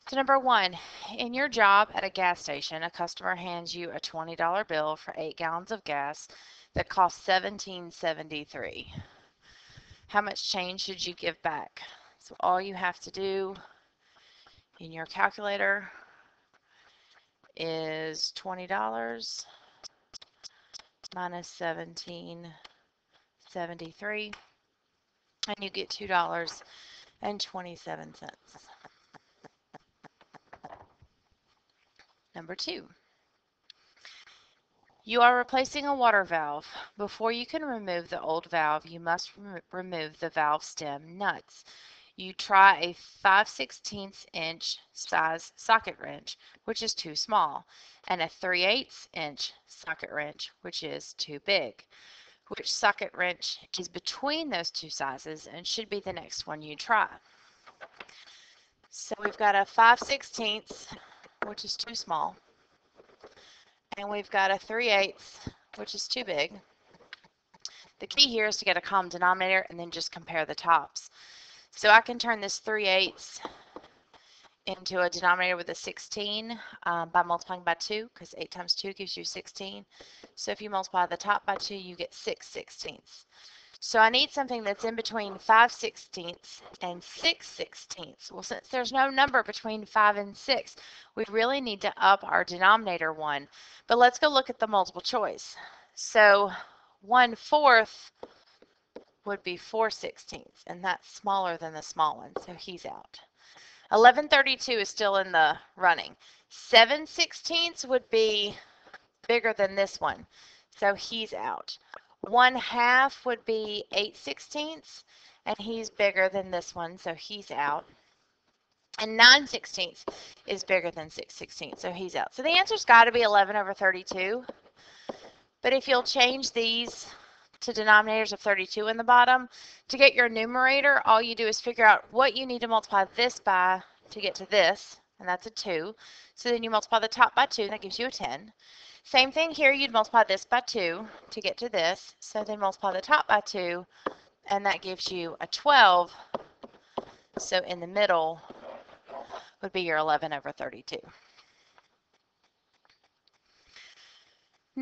So number one, in your job at a gas station, a customer hands you a $20 bill for 8 gallons of gas that costs $17.73. How much change should you give back? So all you have to do in your calculator is $20 minus $17.73, and you get $2.27. Number two, you are replacing a water valve. Before you can remove the old valve, you must remove the valve stem nuts. You try a 5/16 inch size socket wrench, which is too small, and a 3/8 inch socket wrench, which is too big. Which socket wrench is between those two sizes and should be the next one you try? So we've got a 5/16, which is too small, and we've got a 3/8, which is too big. The key here is to get a common denominator and then just compare the tops. So I can turn this 3/8 into a denominator with a 16 by multiplying by 2, because 8 times 2 gives you 16. So if you multiply the top by 2, you get 6/16. So I need something that's in between 5/16 and 6/16. Well, since there's no number between 5 and 6, we really need to up our denominator one. But let's go look at the multiple choice. So 1/4 would be 4/16, and that's smaller than the small one, so he's out. 11/32 is still in the running. 7/16 would be bigger than this one, so he's out. 1/2 would be 8/16, and he's bigger than this one, so he's out. And 9/16 is bigger than 6/16, so he's out. So the answer's got to be 11/32. But if you'll change these to denominators of 32 in the bottom, to get your numerator, all you do is figure out what you need to multiply this by to get to this, and that's a 2. So then you multiply the top by 2, and that gives you a 10. Same thing here, you'd multiply this by 2 to get to this, so then multiply the top by 2, and that gives you a 12. So in the middle would be your 11/32.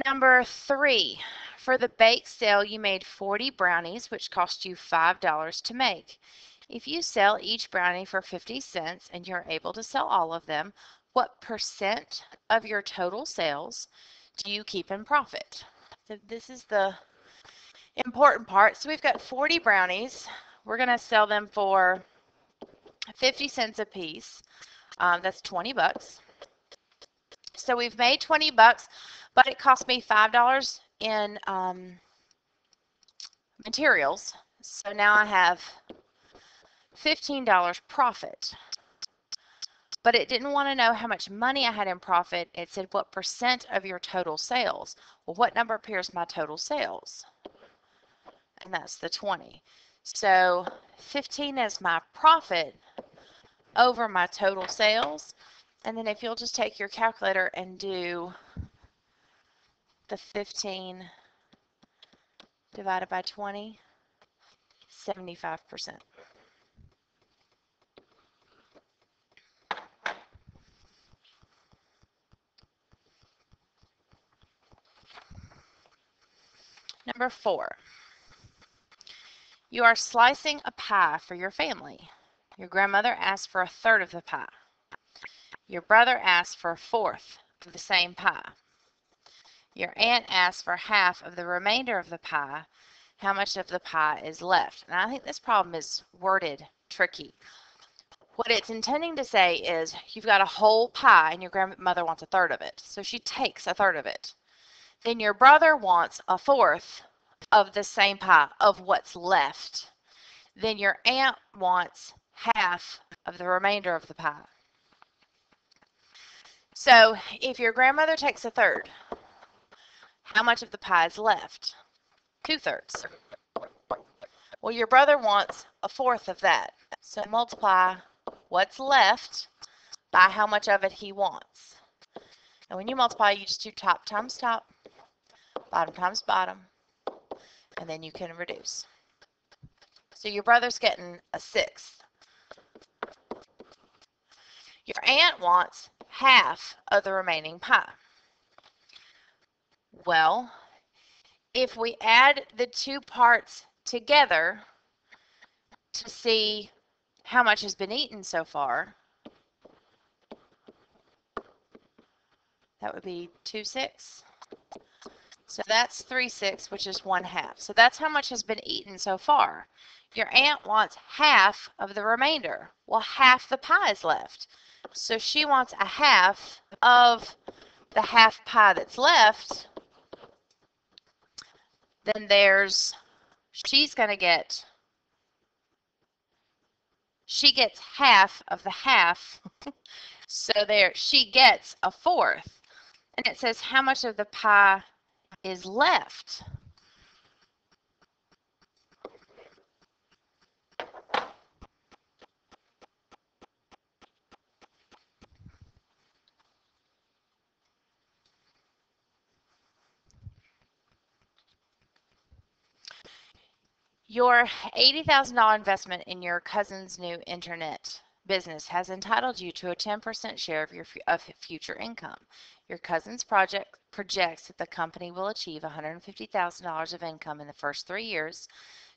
Number 3, for the bake sale, you made 40 brownies, which cost you $5 to make. If you sell each brownie for 50 cents and you're able to sell all of them, what percent of your total sales do you keep in profit? So this is the important part. So we've got 40 brownies. We're going to sell them for 50 cents a piece. That's 20 bucks. So we've made 20 bucks, but it cost me $5 in materials. So now I have $15 profit. But it didn't want to know how much money I had in profit. It said, what percent of your total sales? Well, what number appears my total sales? And that's the 20. So 15 is my profit over my total sales. And then if you'll just take your calculator and do the 15 divided by 20, 75%. Number 4, you are slicing a pie for your family. Your grandmother asked for 1/3 of the pie. Your brother asked for 1/4 of the same pie. Your aunt asked for half of the remainder of the pie. How much of the pie is left? And I think this problem is worded tricky. What it's intending to say is you've got a whole pie and your grandmother wants 1/3 of it. So she takes 1/3 of it. Then your brother wants 1/4 of the same pie of what's left. Then your aunt wants half of the remainder of the pie. So if your grandmother takes 1/3, how much of the pie is left? 2/3. Well, your brother wants 1/4 of that. So multiply what's left by how much of it he wants. And when you multiply, you just do top times top, bottom times bottom, and then you can reduce. So your brother's getting 1/6. Your aunt wants half of the remaining pie. Well, if we add the two parts together to see how much has been eaten so far, that would be 2/6. So that's 3/6, which is 1/2. So that's how much has been eaten so far. Your aunt wants half of the remainder. Well, half the pie is left. So she wants a half of the half pie that's left. Then she's going to she gets half of the half. So she gets a fourth. And it says how much of the pie is left. Your $80,000 investment in your cousin's new internet business has entitled you to a 10% share of your future income. Your cousin's project projects that the company will achieve $150,000 of income in the first 3 years,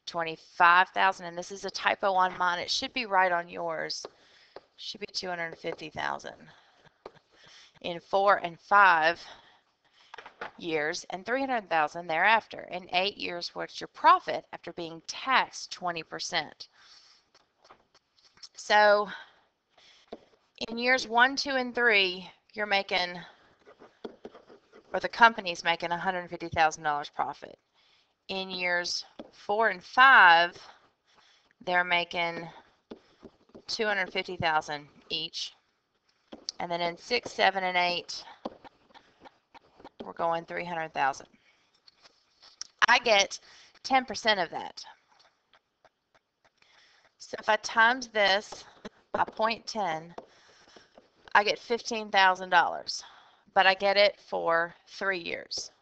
25,000, and this is a typo on mine. It should be right on yours. It should be 250,000 in 4 and 5 years, and 300,000 thereafter. In 8 years, what's your profit after being taxed 20%? So in years 1, 2, and 3, you're making, or the company's making $150,000 profit. In years 4 and 5, they're making $250,000 each. And then in 6, 7, and 8, we're going $300,000. I get 10% of that. So if I times this by 0.10, I get $15,000, but I get it for 3 years.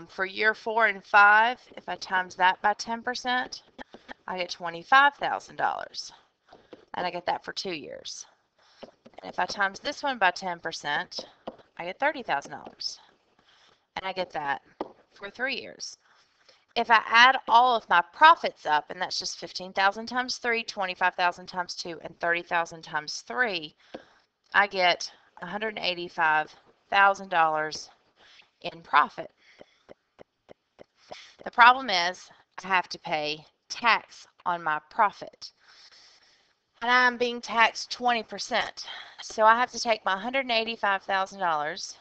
For year 4 and 5, if I times that by 10%, I get $25,000, and I get that for 2 years. And if I times this one by 10%, I get $30,000, and I get that for 3 years. If I add all of my profits up, and that's just 15,000 times 3, 25,000 times 2, and 30,000 times 3, I get $185,000 in profit. The problem is I have to pay tax on my profit, and I'm being taxed 20%. So I have to take my $185,000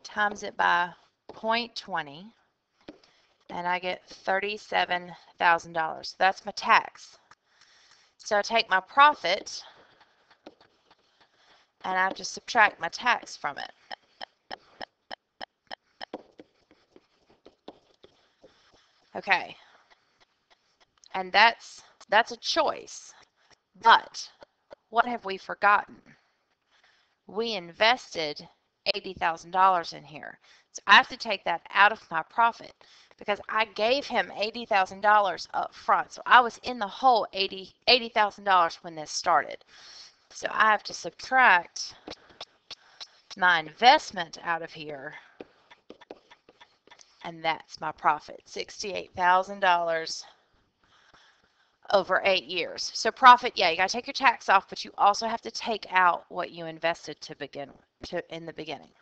times it by 0.20, and I get $37,000. That's my tax. So I take my profit, and I have to subtract my tax from it. Okay, and that's a choice. But what have we forgotten? We invested $80,000 in here. So I have to take that out of my profit because I gave him $80,000 up front. So I was in the hole $80,000 when this started. So I have to subtract my investment out of here, and that's my profit, $68,000 over 8 years. So profit, yeah, you got to take your tax off, but you also have to take out what you invested in the beginning.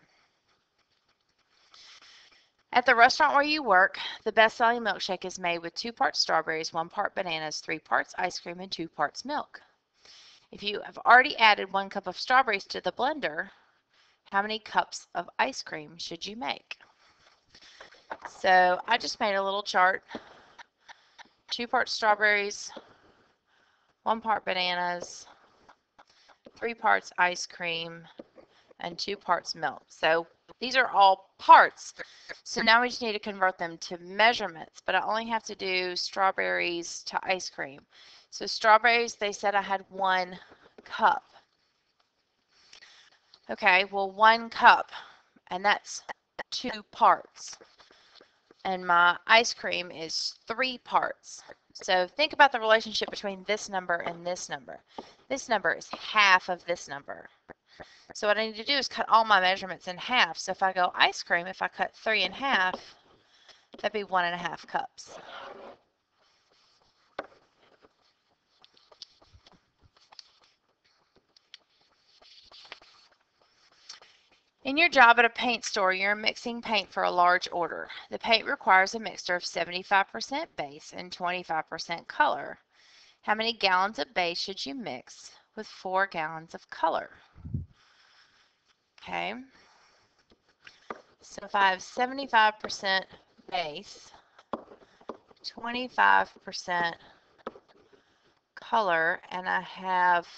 At the restaurant where you work, the best-selling milkshake is made with 2 parts strawberries, 1 part bananas, 3 parts ice cream, and 2 parts milk. If you have already added 1 cup of strawberries to the blender, how many cups of ice cream should you make? So I just made a little chart. 2 parts strawberries, 1 part bananas, 3 parts ice cream, and 2 parts milk. So these are all parts. So now we just need to convert them to measurements, but I only have to do strawberries to ice cream. So strawberries, they said I had 1 cup. Okay, well 1 cup, and that's 2 parts. And my ice cream is 3 parts. So think about the relationship between this number and this number. This number is half of this number. So what I need to do is cut all my measurements in half. So if I go ice cream, if I cut 3 in half, that'd be 1.5 cups. In your job at a paint store, you're mixing paint for a large order. The paint requires a mixture of 75% base and 25% color. How many gallons of base should you mix with 4 gallons of color? Okay, so if I have 75% base, 25% color, and I have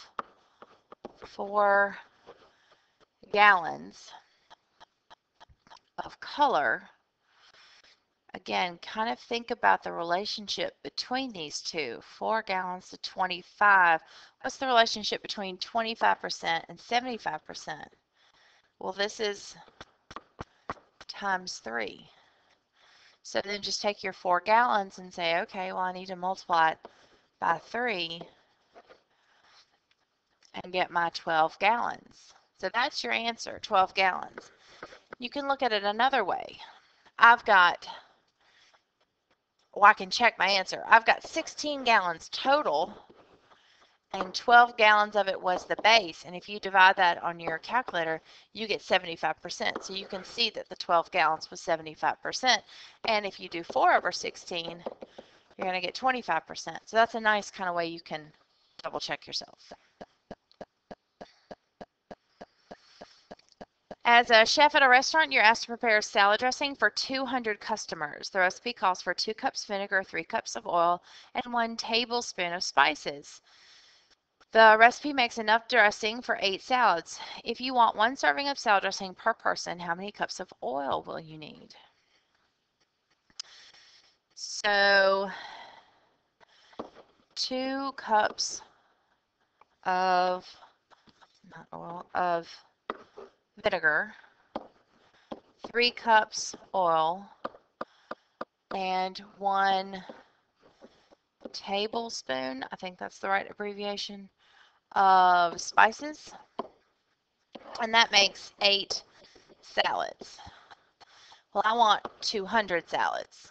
4 gallons of color, again, kind of think about the relationship between these two. 4 gallons to 25. What's the relationship between 25% and 75%? Well, this is times 3. So then just take your 4 gallons and say, okay, well, I need to multiply it by 3 and get my 12 gallons. So that's your answer, 12 gallons. You can look at it another way. I've got, well, I can check my answer. I've got 16 gallons total, and 12 gallons of it was the base. And if you divide that on your calculator, you get 75%. So you can see that the 12 gallons was 75%. And if you do 4 over 16, you're going to get 25%. So that's a nice kind of way you can double check yourself. As a chef at a restaurant, you're asked to prepare salad dressing for 200 customers. The recipe calls for 2 cups vinegar, 3 cups of oil, and 1 tablespoon of spices. The recipe makes enough dressing for 8 salads. If you want 1 serving of salad dressing per person, how many cups of oil will you need? So 2 cups of, not oil, of vinegar, 3 cups oil, and 1 tablespoon, I think that's the right abbreviation, of spices, and that makes 8 salads. Well, I want 200 salads,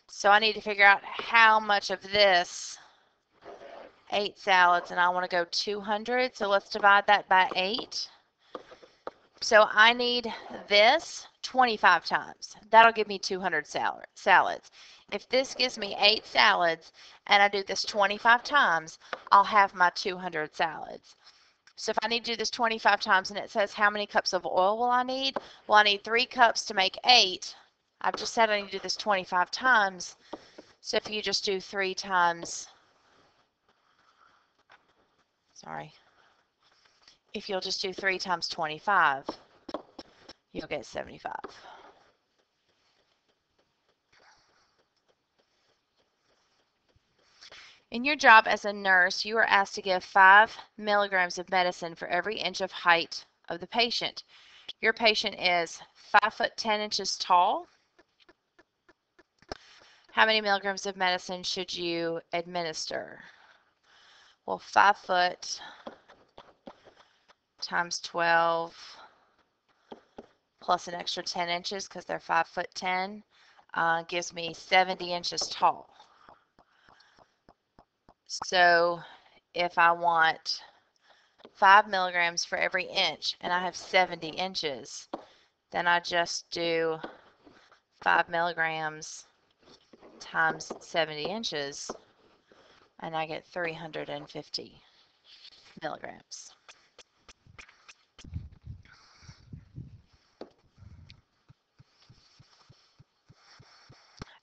so I need to figure out how much of this 8 salads, and I want to go 200, so let's divide that by 8. So I need this 25 times. That'll give me 200 salads. If this gives me 8 salads and I do this 25 times, I'll have my 200 salads. So if I need to do this 25 times and it says how many cups of oil will I need? Well, I need 3 cups to make 8. I've just said I need to do this 25 times. So if you just do 3 times, if you'll just do 3 times 25, you'll get 75. In your job as a nurse, you are asked to give 5 milligrams of medicine for every inch of height of the patient. Your patient is 5 foot 10 inches tall. How many milligrams of medicine should you administer? Well, 5 foot times 12 plus an extra 10 inches because they're 5 foot 10 gives me 70 inches tall. So if I want 5 milligrams for every inch and I have 70 inches, then I just do 5 milligrams times 70 inches and I get 350 milligrams.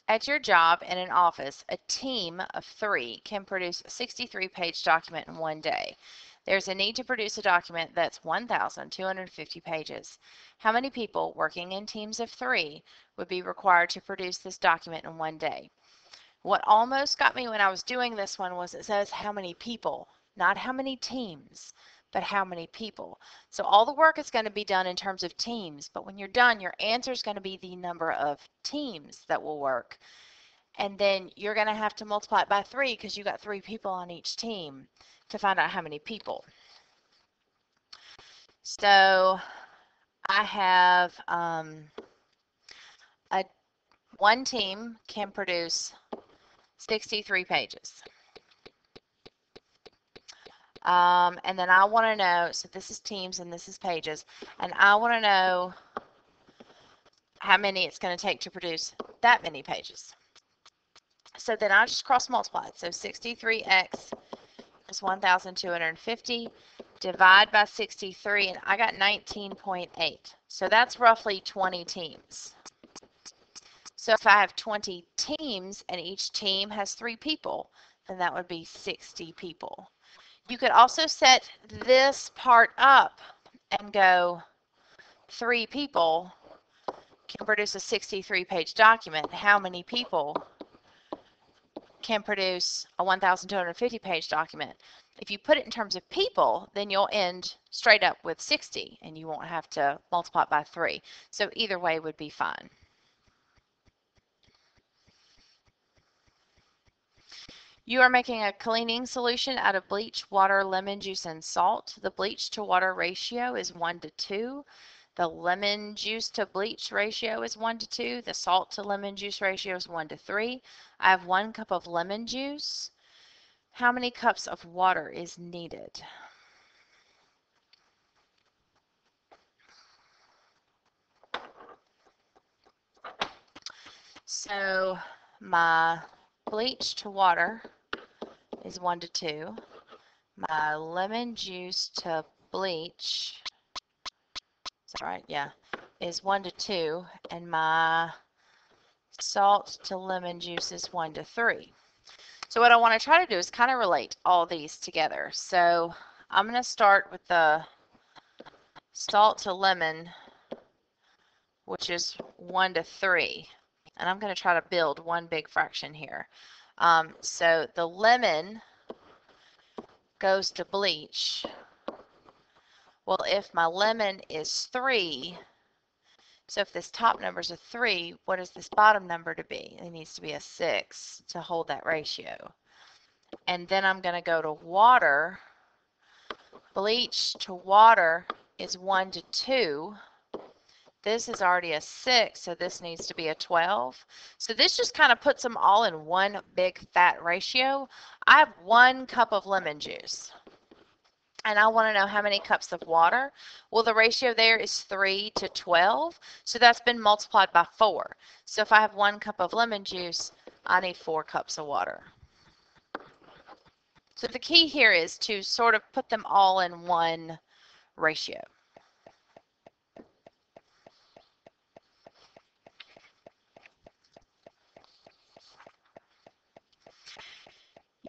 At your job in an office, a team of 3 can produce a 63-page document in one day. There's a need to produce a document that's 1,250 pages. How many people working in teams of 3 would be required to produce this document in one day? What almost got me when I was doing this one was it says how many people, not how many teams, but how many people. So all the work is going to be done in terms of teams, but when you're done, your answer is going to be the number of teams that will work. And then you're going to have to multiply it by 3 because you got 3 people on each team to find out how many people. So I have one team can produce 63 pages. And then I want to know, so this is teams and this is pages, and I want to know how many it's going to take to produce that many pages. So then I just cross multiply it. So 63x is 1,250. Divide by 63, and I got 19.8. So that's roughly 20 teams. So if I have 20 teams and each team has 3 people, then that would be 60 people. You could also set this part up and go 3 people can produce a 63-page document. How many people can produce a 1,250-page document? If you put it in terms of people, then you'll end straight up with 60 and you won't have to multiply it by 3. So either way would be fine. You are making a cleaning solution out of bleach, water, lemon juice, and salt. The bleach to water ratio is 1 to 2. The lemon juice to bleach ratio is 1 to 2. The salt to lemon juice ratio is 1 to 3. I have 1 cup of lemon juice. How many cups of water is needed? So my bleach to water is 1 to 2. My lemon juice to bleach, is that right? Yeah, is 1 to 2. And my salt to lemon juice is 1 to 3. So what I want to try to do is kind of relate all these together. So I'm going to start with the salt to lemon, which is 1 to 3. And I'm going to try to build one big fraction here. So the lemon goes to bleach. Well, if my lemon is 3, so if this top number is a 3, what is this bottom number to be? It needs to be a 6 to hold that ratio. And then I'm going to go to water. Bleach to water is 1 to 2. This is already a 6, so this needs to be a 12. So this just kind of puts them all in one big fat ratio. I have 1 cup of lemon juice, and I want to know how many cups of water. Well, the ratio there is 3 to 12, so that's been multiplied by 4. So if I have 1 cup of lemon juice, I need 4 cups of water. So the key here is to sort of put them all in one ratio.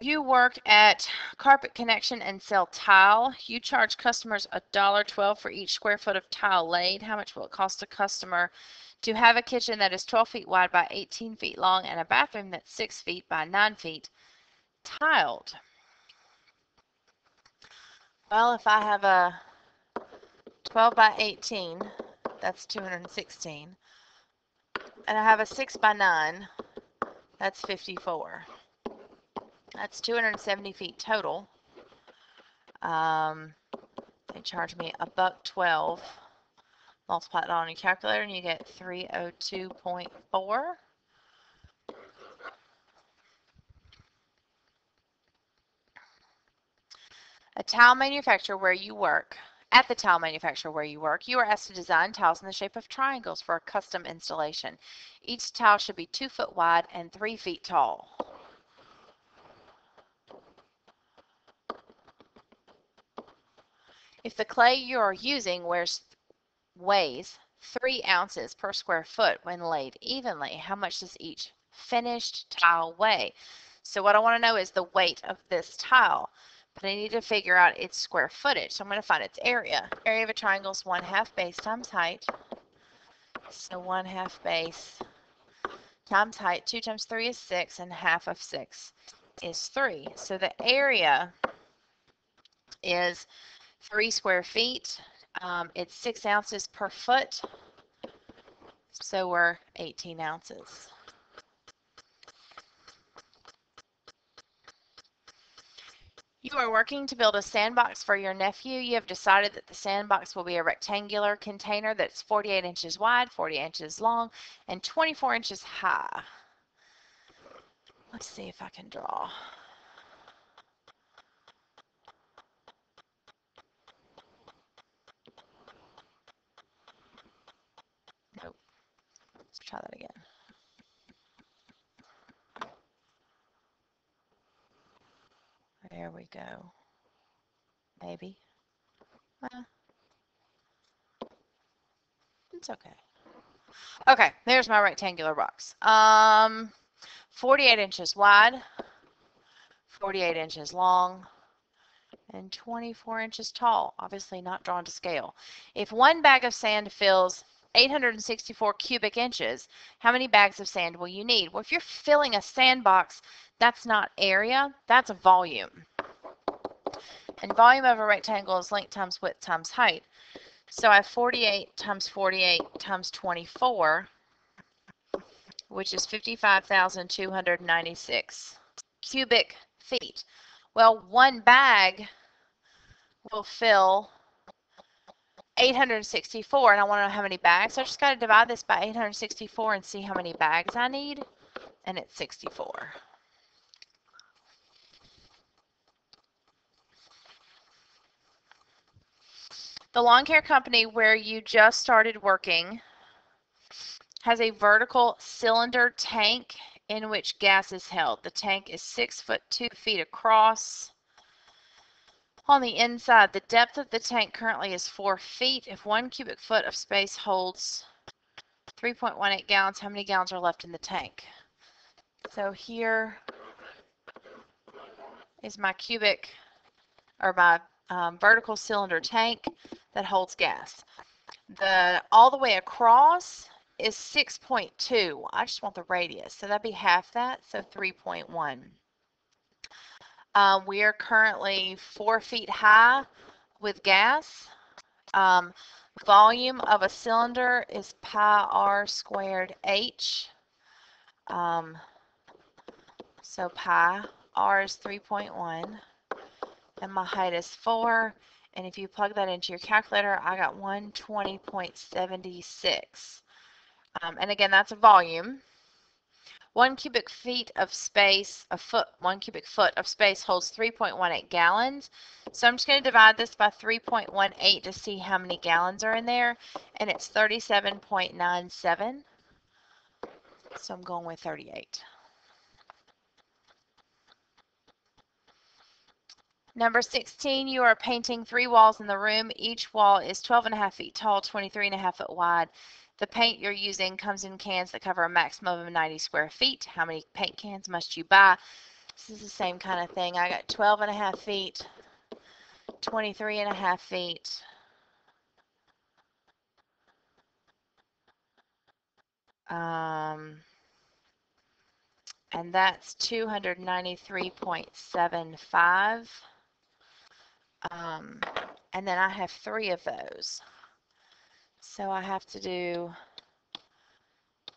You work at Carpet Connection and sell tile. You charge customers $1.12 for each square foot of tile laid. How much will it cost a customer to have a kitchen that is 12 feet wide by 18 feet long and a bathroom that's 6 feet by 9 feet tiled? Well, if I have a 12 by 18, that's 216. And I have a 6 by 9, that's 54. That's 270 feet total. They charge me $1.12. Multiply it on your calculator and you get 302.4. A tile manufacturer where you work. At the tile manufacturer where you work, you are asked to design tiles in the shape of triangles for a custom installation. Each tile should be 2 foot wide and 3 feet tall. If the clay you are using weighs 3 ounces per square foot when laid evenly, how much does each finished tile weigh? So what I want to know is the weight of this tile, but I need to figure out its square footage. So I'm going to find its area. Area of a triangle is 1/2 base times height. So 1/2 base times height. 2 times 3 is 6, and half of 6 is 3. So the area is 3 square feet. It's 6 ounces per foot, so we're 18 ounces. You are working to build a sandbox for your nephew. You have decided that the sandbox will be a rectangular container that's 48 inches wide, 40 inches long, and 24 inches high. Let's see if I can draw. Nope. Let's try that again. There we go. Maybe. It's okay. Okay, there's my rectangular box. 48 inches wide, 48 inches long, and 24 inches tall. Obviously not drawn to scale. If one bag of sand fills 864 cubic inches, how many bags of sand will you need? Well, if you're filling a sandbox, that's not area, that's a volume. And volume of a rectangle is length times width times height. So I have 48 times 48 times 24, which is 55,296 cubic feet. Well, one bag will fill 864, and I want to know how many bags. So I just got to divide this by 864 and see how many bags I need, and it's 64. The lawn care company where you just started working has a vertical cylinder tank in which gas is held. The tank is 6 foot 2 feet across. On the inside, the depth of the tank currently is 4 feet. If 1 cubic foot of space holds 3.18 gallons, how many gallons are left in the tank? So here is my cubic, or my vertical cylinder tank that holds gas. All the way across is 6.2. I just want the radius, so that'd be half that, so 3.1. We are currently 4 feet high with gas. Volume of a cylinder is pi r squared h. So pi r is 3.1, and my height is 4. And if you plug that into your calculator, I got 120.76. And again, that's a volume. 1 cubic feet of space, 1 cubic foot of space holds 3.18 gallons. So I'm just going to divide this by 3.18 to see how many gallons are in there, and it's 37.97. So I'm going with 38. Number 16, you are painting 3 walls in the room. Each wall is 12.5 feet tall, 23.5 foot wide. The paint you're using comes in cans that cover a maximum of 90 square feet. How many paint cans must you buy? This is the same kind of thing. I got 12.5 feet, 23.5 feet. And that's 293.75. And then I have 3 of those. So I have to do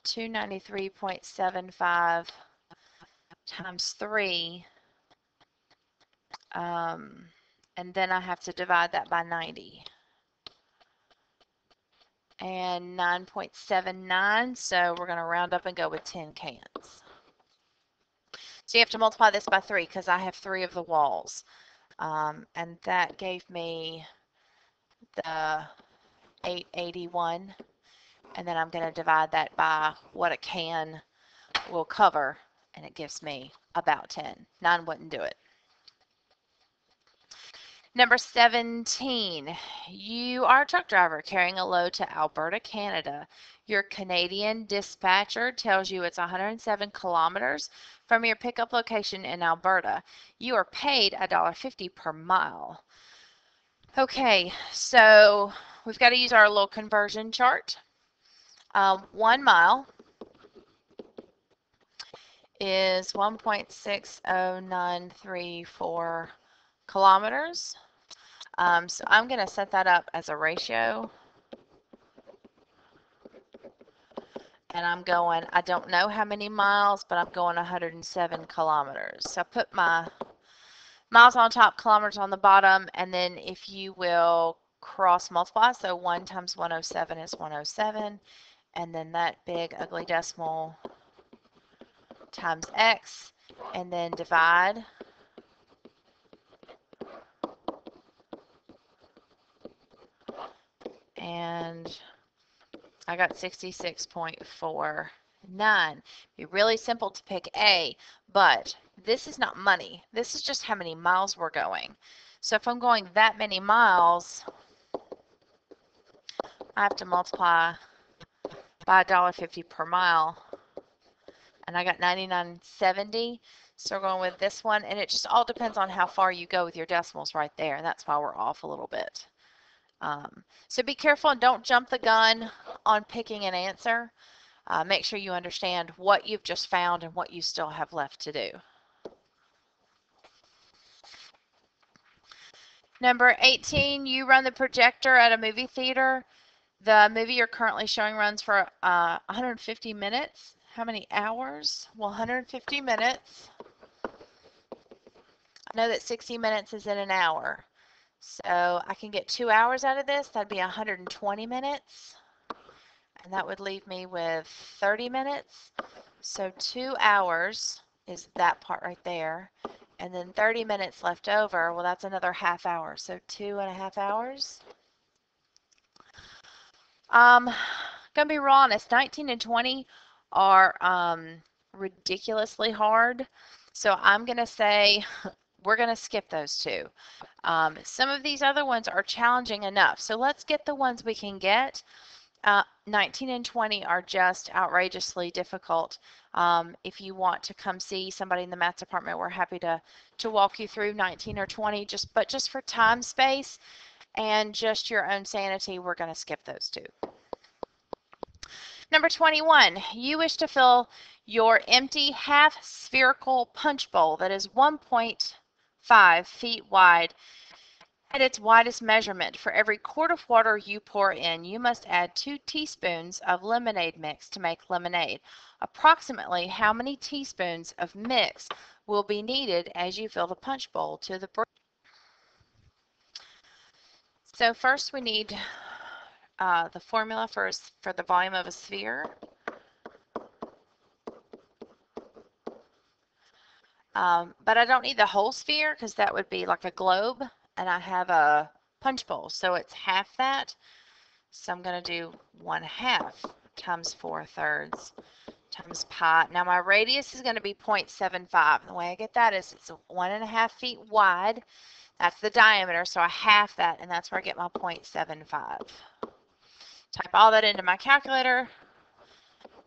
293.75 times 3. And then I have to divide that by 90. And 9.79, so we're going to round up and go with 10 cans. So you have to multiply this by 3 because I have 3 of the walls. And that gave me the 881. And then I'm going to divide that by what a can will cover, and it gives me about 10. 9 wouldn't do it. Number 17, you are a truck driver carrying a load to Alberta, Canada. Your Canadian dispatcher tells you it's 107 kilometers from your pickup location in Alberta. You are paid $1.50 per mile. Okay, so we've got to use our little conversion chart. 1 mile is 1.60934 kilometers. So I'm going to set that up as a ratio. And I'm going, I don't know how many miles, but I'm going 107 kilometers. So I put my miles on top, kilometers on the bottom, and then if you will cross multiply, so 1 times 107 is 107, and then that big ugly decimal times x, and then divide. And I got 66.49. Be really simple to pick A, but this is not money. This is just how many miles we're going. So if I'm going that many miles, I have to multiply by $1.50 per mile. And I got 99.70. So we're going with this one, and it just all depends on how far you go with your decimals right there, and that's why we're off a little bit. So be careful and don't jump the gun on picking an answer. Make sure you understand what you've just found and what you still have left to do. Number 18, you run the projector at a movie theater. The movie you're currently showing runs for 150 minutes. How many hours? Well, 150 minutes. I know that 60 minutes is in an hour. So I can get 2 hours out of this. That'd be 120 minutes. And that would leave me with 30 minutes. So 2 hours is that part right there. And then 30 minutes left over. Well, that's another half hour. So 2.5 hours. Gonna be real honest, 19 and 20 are ridiculously hard. So I'm gonna say we're gonna skip those two. Some of these other ones are challenging enough. So let's get the ones we can get. 19 and 20 are just outrageously difficult. If you want to come see somebody in the math department, we're happy to walk you through 19 or 20, but just for time, space, and just your own sanity, we're going to skip those two. Number 21, you wish to fill your empty half spherical punch bowl that is 1.5 feet wide. At its widest measurement, for every quart of water you pour in, you must add 2 teaspoons of lemonade mix to make lemonade. Approximately how many teaspoons of mix will be needed as you fill the punch bowl to the brim? So first we need the formula for the volume of a sphere. But I don't need the whole sphere because that would be like a globe, and I have a punch bowl, so it's half that. So I'm going to do 1/2 times 4/3 times pi. Now my radius is going to be 0.75. The way I get that is it's 1.5 feet wide. That's the diameter, so I half that, and that's where I get my 0.75. Type all that into my calculator,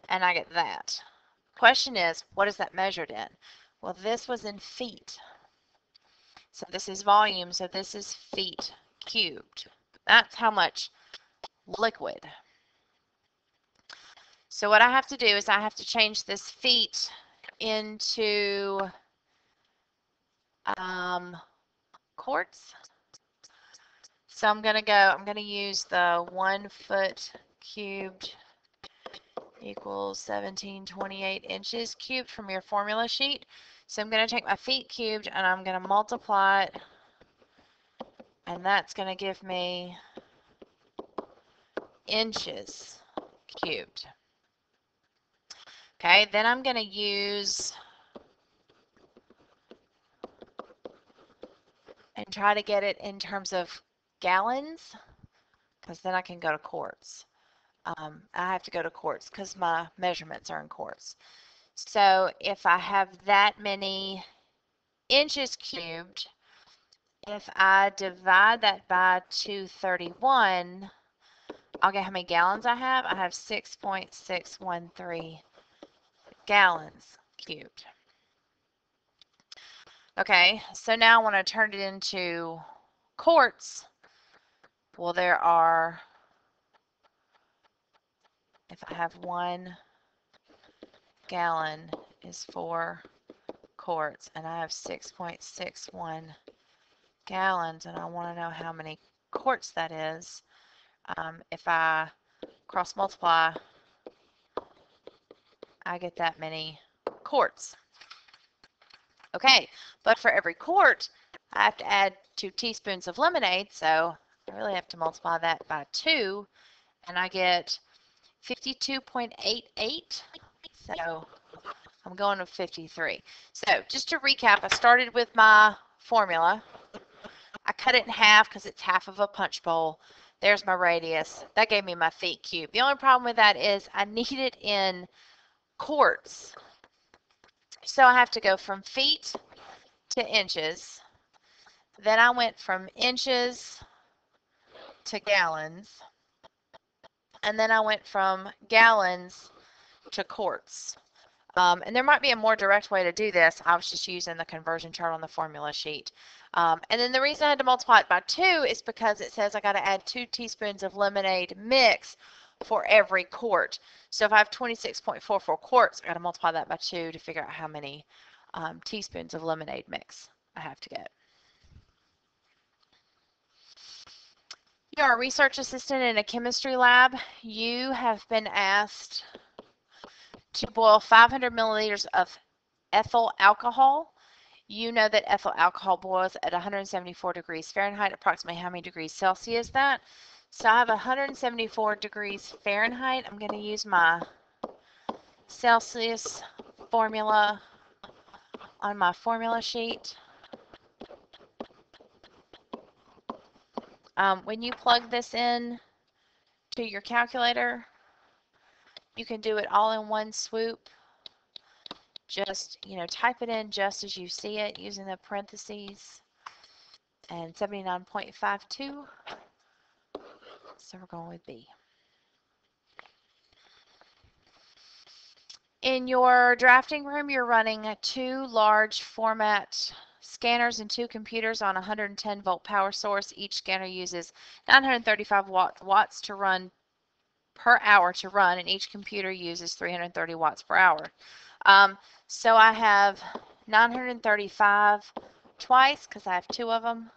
and I get that. Question is, what is that measured in? Well, this was in feet. So this is volume, so this is feet cubed. That's how much liquid. So what I have to do is I have to change this feet into quarts. So I'm going to use the 1 foot cubed equals 1728 inches cubed from your formula sheet. So I'm going to take my feet cubed and I'm going to multiply it, and that's going to give me inches cubed. Okay, then I'm going to use and try to get it in terms of gallons, because then I can go to quarts. I have to go to quarts because my measurements are in quarts. So if I have that many inches cubed, if I divide that by 231, I'll get how many gallons I have. I have 6.613 gallons cubed. Okay, so now I want to turn it into quarts. Well, there are, if I have 1 gallon is 4 quarts, and I have 6.61 gallons, and I want to know how many quarts that is. If I cross multiply, I get that many quarts. Okay, but for every quart, I have to add 2 teaspoons of lemonade, so I really have to multiply that by 2, and I get 52.88. So I'm going with 53. So just to recap, I started with my formula. I cut it in half because it's half of a punch bowl. There's my radius. That gave me my feet cube. The only problem with that is I need it in quarts. So I have to go from feet to inches. Then I went from inches to gallons. And then I went from gallons to quarts. And there might be a more direct way to do this. I was just using the conversion chart on the formula sheet. And then the reason I had to multiply it by 2 is because it says I got to add 2 teaspoons of lemonade mix for every quart. So if I have 26.44 quarts, I got to multiply that by 2 to figure out how many teaspoons of lemonade mix I have to get. You are a research assistant in a chemistry lab. You have been asked to boil 500 milliliters of ethyl alcohol. You know that ethyl alcohol boils at 174 degrees Fahrenheit. Approximately how many degrees Celsius is that? So I have 174 degrees Fahrenheit. I'm going to use my Celsius formula on my formula sheet. When you plug this in to your calculator, you can do it all in one swoop. Just, type it in just as you see it using the parentheses and 79.52. So we're going with B. In your drafting room, you're running 2 large format scanners and 2 computers on a 110 volt power source. Each scanner uses 935 watts to run per hour to run, and each computer uses 330 watts per hour. So I have 935 twice because I have 2 of them,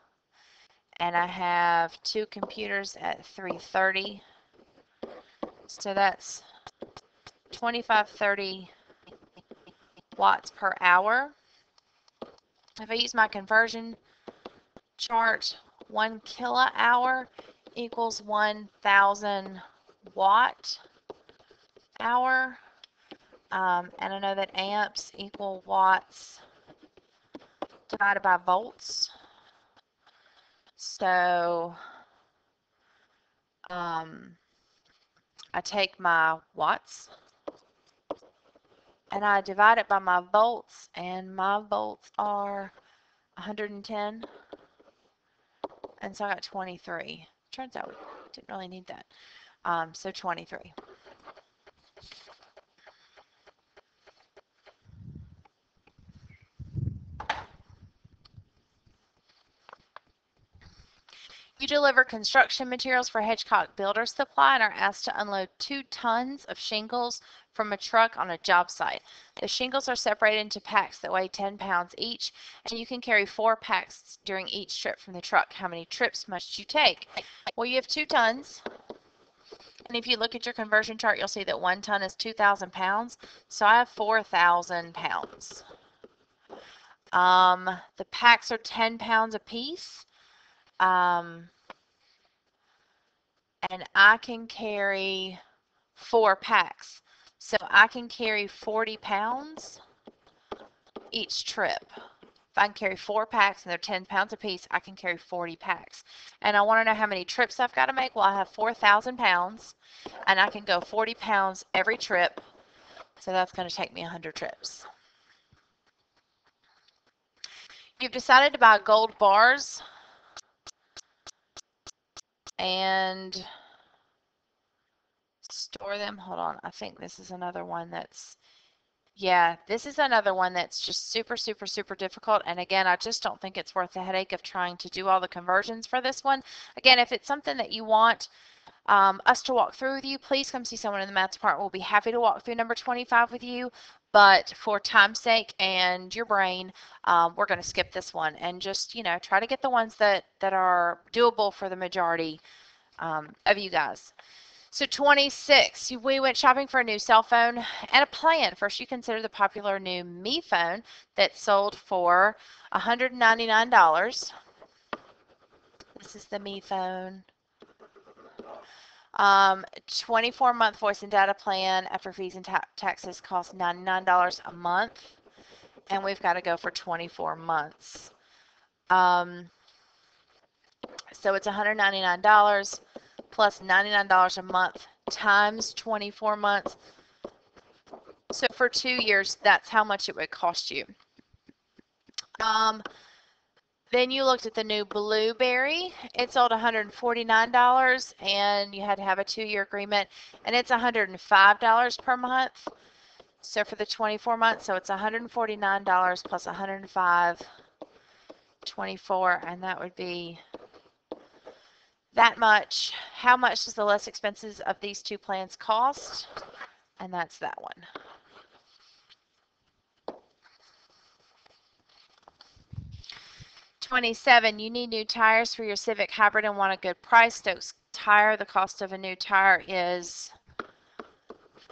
and I have 2 computers at 330. So that's 2530 watts per hour. If I use my conversion chart, 1 kilowatt hour equals 1,000 watt hour. And I know that amps equal watts divided by volts. So I take my watts and I divide it by my volts, and my volts are 110, and so I got 23. Turns out we didn't really need that. So 23. You deliver construction materials for Hedgecock Builder Supply and are asked to unload 2 tons of shingles from a truck on a job site. The shingles are separated into packs that weigh 10 pounds each, and you can carry 4 packs during each trip from the truck. How many trips must you take? Well, you have 2 tons, and if you look at your conversion chart, you'll see that 1 ton is 2,000 pounds, so I have 4,000 pounds. The packs are 10 pounds apiece. And I can carry 4 packs. So I can carry 40 pounds each trip. If I can carry 4 packs and they're 10 pounds apiece, I can carry 40 packs. And I want to know how many trips I've got to make. Well, I have 4,000 pounds, and I can go 40 pounds every trip. So that's going to take me 100 trips. You've decided to buy gold bars and store them. Hold on. I think this is another one that's, yeah, this is another one that's just super, super, super difficult. And again, I just don't think it's worth the headache of trying to do all the conversions for this one. Again, if it's something that you want us to walk through with you, please come see someone in the math department. We'll be happy to walk through number 25 with you. But for time's sake and your brain, we're going to skip this one and just, try to get the ones that are doable for the majority of you guys. So 26, we went shopping for a new cell phone and a plan. First, you consider the popular new Me phone that sold for $199. This is the Me phone. 24-month voice and data plan after fees and taxes costs $99 a month, and we've got to go for 24 months. So it's $199 plus $99 a month times 24 months. So for 2 years, that's how much it would cost you. Then you looked at the new Blueberry. It sold $149, and you had to have a 2-year agreement, and it's $105 per month. So for the 24 months, so it's $149 plus $105, 24, and that would be that much. How much does the less expenses of these two plans cost? And that's that one. $27, you need new tires for your Civic Hybrid and want a good price. Stokes Tire, the cost of a new tire is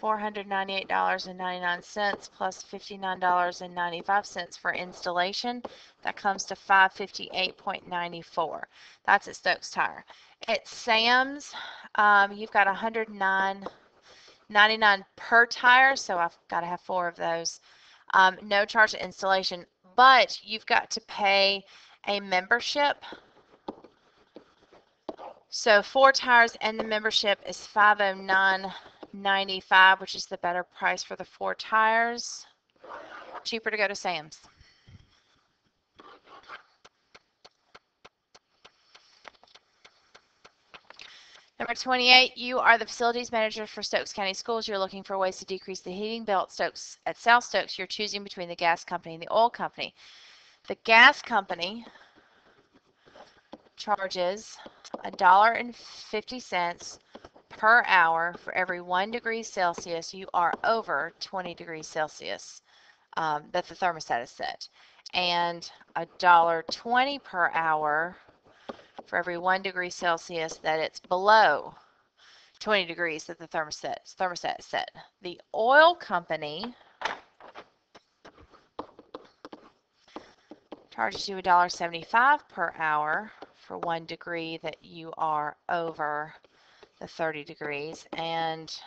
$498.99 plus $59.95 for installation. That comes to $558.94. That's at Stokes Tire. At Sam's, you've got $109.99 per tire, so I've got to have 4 of those. No charge to installation, but you've got to pay a membership. So 4 tires and the membership is $509.95, which is the better price for the 4 tires. Cheaper to go to Sam's. Number 28, you are the facilities manager for Stokes County Schools. You're looking for ways to decrease the heating bill at Stokes. At South Stokes, you're choosing between the gas company and the oil company. The gas company charges $1.50 per hour for every 1 degree Celsius you are over 20 degrees Celsius that the thermostat is set, and $1.20 per hour for every 1 degree Celsius that it's below 20 degrees that the thermostat is set. The oil company charges you $1.75 per hour for 1 degree that you are over the 30 degrees, and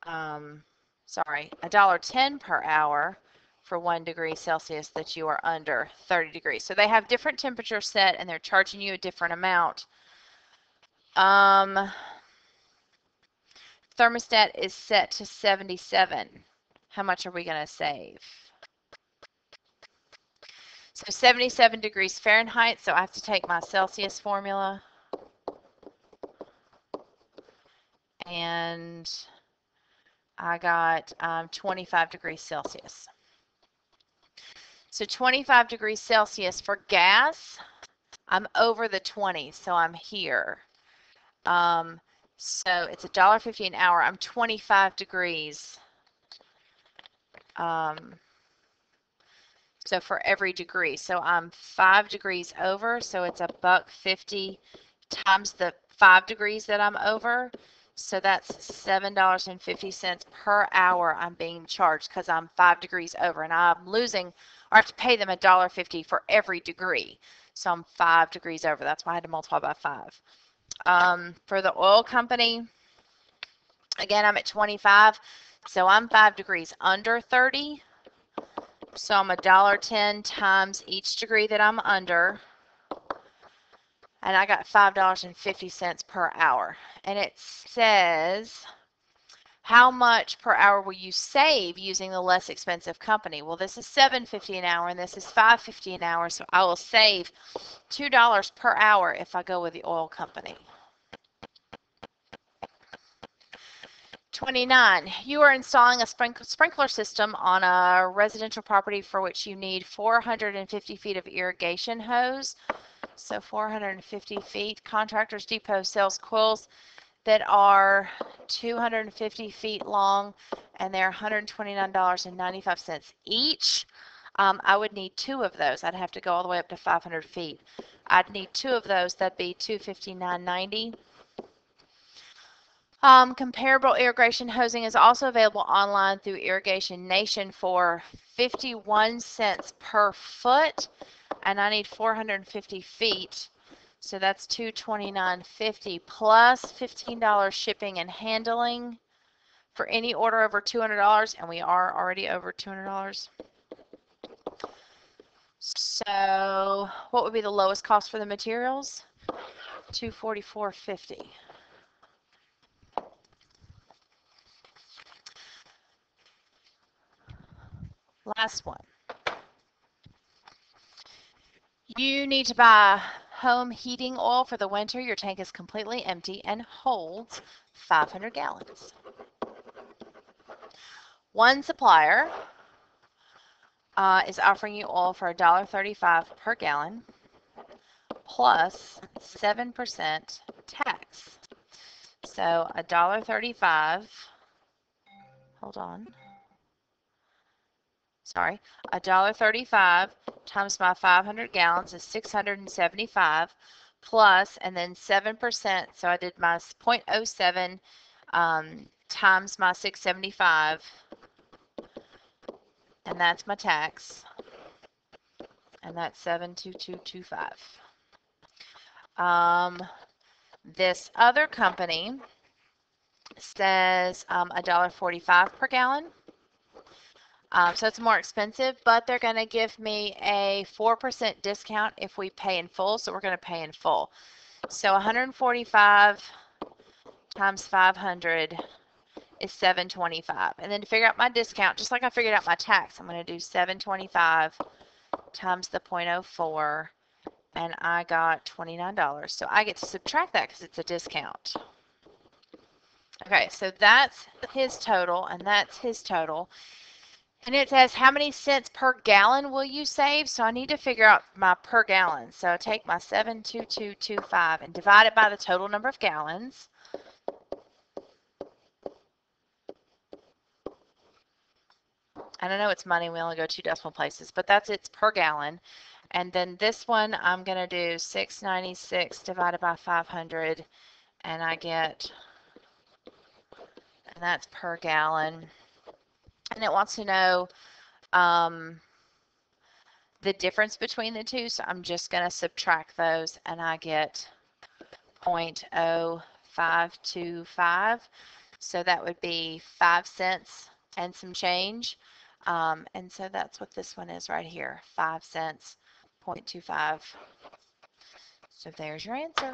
$1.10 per hour for 1 degree Celsius that you are under 30 degrees. So they have different temperatures set, and they're charging you a different amount. Thermostat is set to 77. How much are we going to save? So 77 degrees Fahrenheit, so I have to take my Celsius formula, and I got 25 degrees Celsius. So 25 degrees Celsius for gas, I'm over the 20, so I'm here. So it's $1.50 an hour. I'm 25 degrees. So for every degree. So I'm 5 degrees over, so it's $1.50 times the 5 degrees that I'm over. So that's $7.50 per hour I'm being charged because I'm 5 degrees over, and I'm losing, or I have to pay them $1.50 for every degree. So I'm 5 degrees over. That's why I had to multiply by 5. For the oil company, again, I'm at 25, so I'm 5 degrees under 30. So I'm $1.10 times each degree that I'm under, and I got $5.50 per hour. And it says, how much per hour will you save using the less expensive company? Well, this is $7.50 an hour, and this is $5.50 an hour, so I will save $2 per hour if I go with the oil company. 29, you are installing a sprinkler system on a residential property for which you need 450 feet of irrigation hose. So 450 feet. Contractors Depot sells coils that are 250 feet long, and they're $129.95 each. I would need 2 of those. I'd have to go all the way up to 500 feet. I'd need 2 of those. That'd be $259.90. Comparable irrigation hosing is also available online through Irrigation Nation for 51 cents per foot, and I need 450 feet, so that's $229.50 plus $15 shipping and handling for any order over $200, and we are already over $200. So what would be the lowest cost for the materials? $244.50. Last one. You need to buy home heating oil for the winter. Your tank is completely empty and holds 500 gallons. One supplier is offering you oil for $1.35 per gallon plus 7% tax. So $1.35, hold on, sorry, $1.35 times my 500 gallons is 675 plus, and then 7%, so I did my 0.07 times my 675, and that's my tax, and that's 72225. This other company says $1.45 per gallon. So it's more expensive, but they're going to give me a 4% discount if we pay in full. So we're going to pay in full. So 145 times 500 is 725. And then to figure out my discount, just like I figured out my tax, I'm going to do 725 times the 0.04, and I got $29. So I get to subtract that because it's a discount. Okay, so that's his total, and that's his total. And it says how many cents per gallon will you save? So I need to figure out my per gallon. So I take my 72225 and divide it by the total number of gallons. And I know it's money, we only go 2 decimal places, but that's its per gallon. And then this one, I'm going to do 696 divided by 500, and I get, and that's per gallon. And it wants to know the difference between the two, so I'm just going to subtract those, and I get 0.0525. So that would be 5 cents and some change. And so that's what this one is right here, 5 cents, 0.25. So there's your answer.